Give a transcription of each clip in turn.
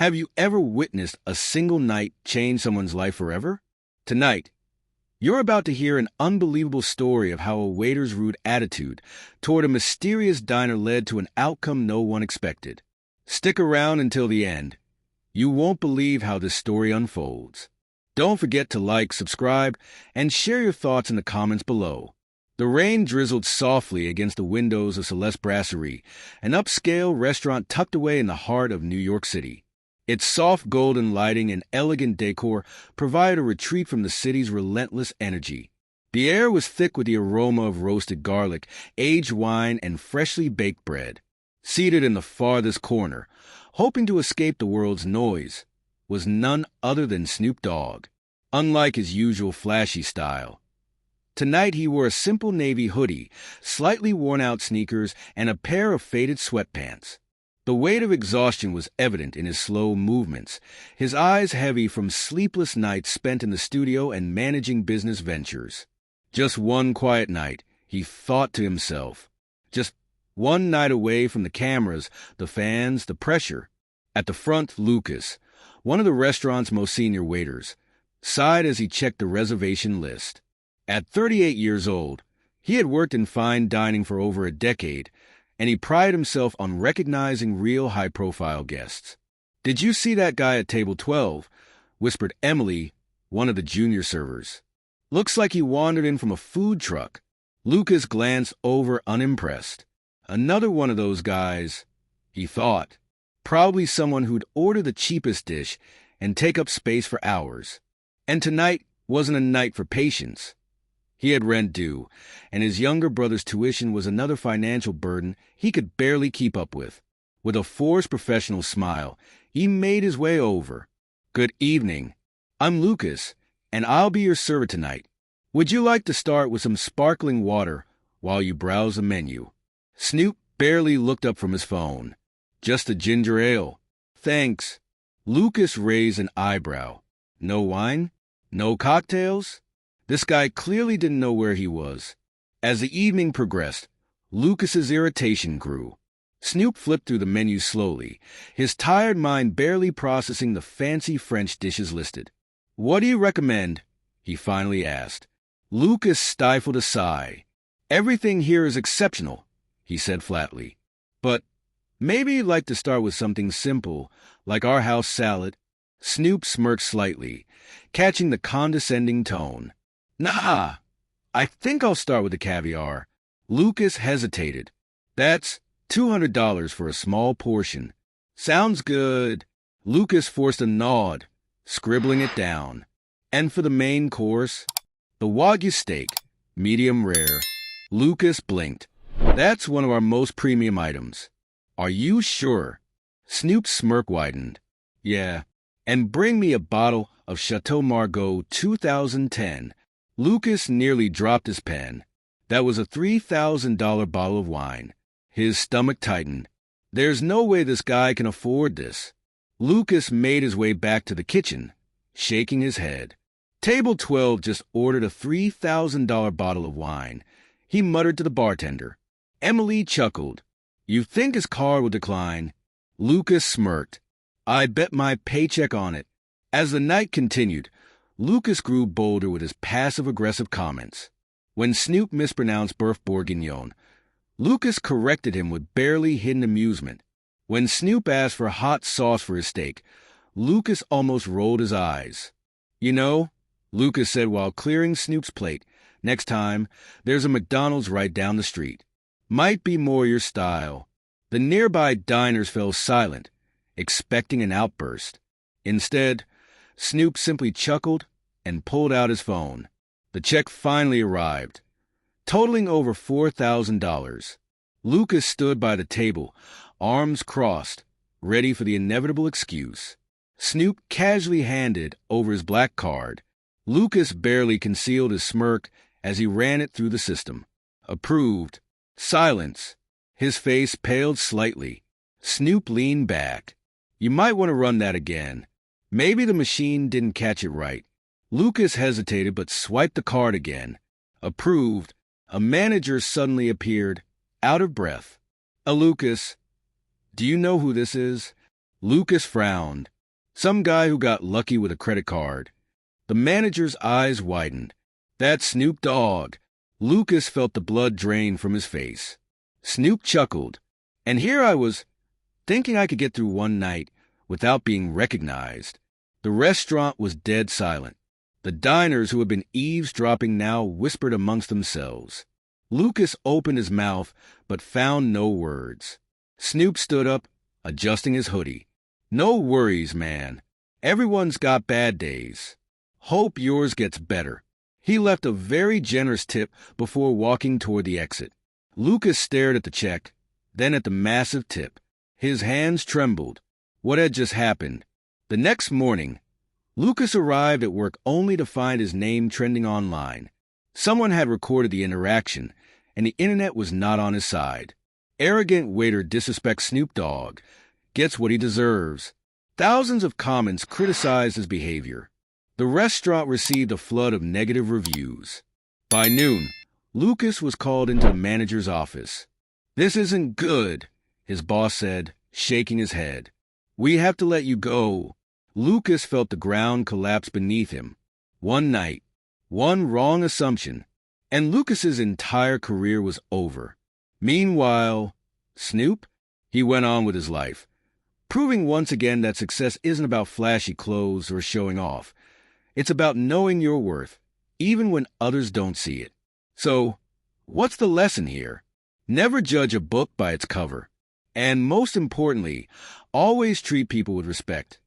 Have you ever witnessed a single night change someone's life forever? Tonight, you're about to hear an unbelievable story of how a waiter's rude attitude toward a mysterious diner led to an outcome no one expected. Stick around until the end. You won't believe how this story unfolds. Don't forget to like, subscribe, and share your thoughts in the comments below. The rain drizzled softly against the windows of Celeste Brasserie, an upscale restaurant tucked away in the heart of New York City. Its soft golden lighting and elegant decor provided a retreat from the city's relentless energy. The air was thick with the aroma of roasted garlic, aged wine, and freshly baked bread. Seated in the farthest corner, hoping to escape the world's noise, was none other than Snoop Dogg. Unlike his usual flashy style, tonight he wore a simple navy hoodie, slightly worn-out sneakers, and a pair of faded sweatpants. The weight of exhaustion was evident in his slow movements, his eyes heavy from sleepless nights spent in the studio and managing business ventures. Just one quiet night, he thought to himself. Just one night away from the cameras, the fans, the pressure. At the front, Lucas, one of the restaurant's most senior waiters, sighed as he checked the reservation list. At 38 years old, he had worked in fine dining for over a decade, and he prided himself on recognizing real high-profile guests. "Did you see that guy at table 12?" whispered Emily, one of the junior servers. "Looks like he wandered in from a food truck." Lucas glanced over unimpressed. Another one of those guys, he thought. Probably someone who'd order the cheapest dish and take up space for hours. And tonight wasn't a night for patience. He had rent due, and his younger brother's tuition was another financial burden he could barely keep up with. With a forced professional smile, he made his way over. "Good evening. I'm Lucas, and I'll be your server tonight. Would you like to start with some sparkling water while you browse the menu?" Snoop barely looked up from his phone. "Just a ginger ale." "Thanks." Lucas raised an eyebrow. "No wine? No cocktails?" This guy clearly didn't know where he was. As the evening progressed, Lucas's irritation grew. Snoop flipped through the menu slowly, his tired mind barely processing the fancy French dishes listed. "What do you recommend?" he finally asked. Lucas stifled a sigh. "Everything here is exceptional," he said flatly. "But maybe you'd like to start with something simple, like our house salad." Snoop smirked slightly, catching the condescending tone. "Nah, I think I'll start with the caviar." Lucas hesitated. "That's $200 for a small portion." "Sounds good." Lucas forced a nod, scribbling it down. "And for the main course?" "The Wagyu steak, medium rare." Lucas blinked. "That's one of our most premium items." "Are you sure?" Snoop's smirk widened. "Yeah. And bring me a bottle of Chateau Margaux 2010. Lucas nearly dropped his pen. That was a $3,000 bottle of wine. His stomach tightened. There's no way this guy can afford this. Lucas made his way back to the kitchen, shaking his head. Table 12 just ordered a $3,000 bottle of wine. He muttered to the bartender. Emily chuckled. "You think his card will decline?" Lucas smirked. "I bet my paycheck on it." As the night continued, Lucas grew bolder with his passive-aggressive comments. When Snoop mispronounced Boeuf Bourguignon, Lucas corrected him with barely hidden amusement. When Snoop asked for hot sauce for his steak, Lucas almost rolled his eyes. "You know," Lucas said while clearing Snoop's plate, "next time, there's a McDonald's right down the street. Might be more your style." The nearby diners fell silent, expecting an outburst. Instead, Snoop simply chuckled and pulled out his phone. The check finally arrived, totaling over $4,000. Lucas stood by the table, arms crossed, ready for the inevitable excuse. Snoop casually handed over his black card. Lucas barely concealed his smirk as he ran it through the system. Approved. Silence. His face paled slightly. Snoop leaned back. "You might want to run that again. Maybe the machine didn't catch it right." Lucas hesitated but swiped the card again. Approved. A manager suddenly appeared, out of breath. "Lucas, do you know who this is?" Lucas frowned. Some guy who got lucky with a credit card. The manager's eyes widened. That's Snoop Dogg. Lucas felt the blood drain from his face. Snoop chuckled. And here I was, thinking I could get through one night without being recognized. The restaurant was dead silent. The diners who had been eavesdropping now whispered amongst themselves. Lucas opened his mouth, but found no words. Snoop stood up, adjusting his hoodie. No worries, man. Everyone's got bad days. Hope yours gets better. He left a very generous tip before walking toward the exit. Lucas stared at the check, then at the massive tip. His hands trembled. What had just happened? The next morning, Lucas arrived at work only to find his name trending online. Someone had recorded the interaction, and the internet was not on his side. Arrogant waiter disrespects Snoop Dogg, gets what he deserves. Thousands of comments criticized his behavior. The restaurant received a flood of negative reviews. By noon, Lucas was called into the manager's office. "This isn't good," his boss said, shaking his head. "We have to let you go." Lucas felt the ground collapse beneath him. One night, one wrong assumption, and Lucas's entire career was over. Meanwhile, Snoop, he went on with his life, proving once again that success isn't about flashy clothes or showing off. It's about knowing your worth, even when others don't see it. So, what's the lesson here? Never judge a book by its cover. And most importantly, always treat people with respect.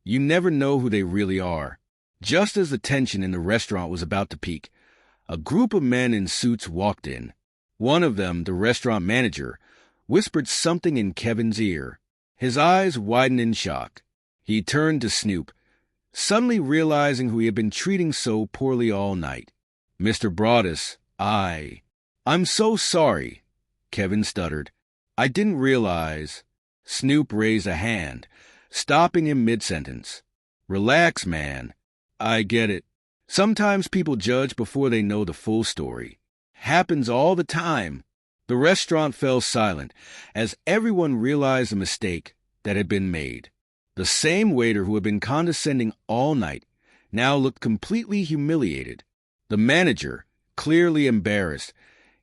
You never know who they really are. Just as the tension in the restaurant was about to peak, a group of men in suits walked in. One of them, the restaurant manager, whispered something in Kevin's ear. His eyes widened in shock. He turned to Snoop, suddenly realizing who he had been treating so poorly all night. "Mr. Broadus, I'm so sorry," Kevin stuttered. "I didn't realize." Snoop raised a hand, stopping him mid-sentence. "Relax, man. I get it. Sometimes people judge before they know the full story. Happens all the time." The restaurant fell silent as everyone realized the mistake that had been made. The same waiter who had been condescending all night now looked completely humiliated. The manager, clearly embarrassed,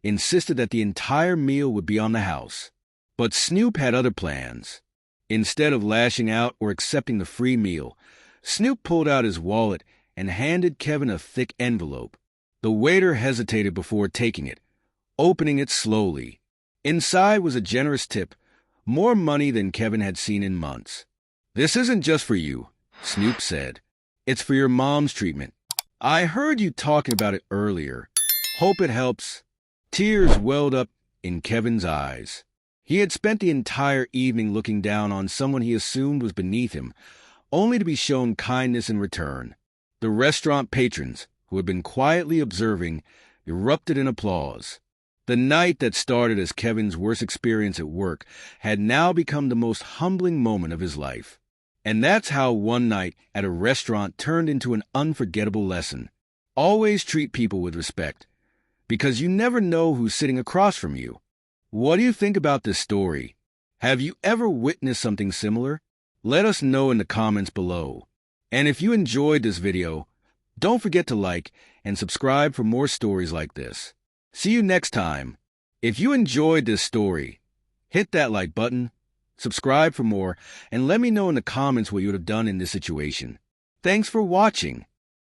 insisted that the entire meal would be on the house. But Snoop had other plans. Instead of lashing out or accepting the free meal, Snoop pulled out his wallet and handed Kevin a thick envelope. The waiter hesitated before taking it, opening it slowly. Inside was a generous tip, more money than Kevin had seen in months. "This isn't just for you," Snoop said. "It's for your mom's treatment. I heard you talking about it earlier. Hope it helps." Tears welled up in Kevin's eyes. He had spent the entire evening looking down on someone he assumed was beneath him, only to be shown kindness in return. The restaurant patrons, who had been quietly observing, erupted in applause. The night that started as Kevin's worst experience at work had now become the most humbling moment of his life. And that's how one night at a restaurant turned into an unforgettable lesson. Always treat people with respect, because you never know who's sitting across from you. What do you think about this story? Have you ever witnessed something similar? Let us know in the comments below. And if you enjoyed this video, don't forget to like and subscribe for more stories like this. See you next time. If you enjoyed this story, hit that like button, subscribe for more, and let me know in the comments what you would have done in this situation. Thanks for watching.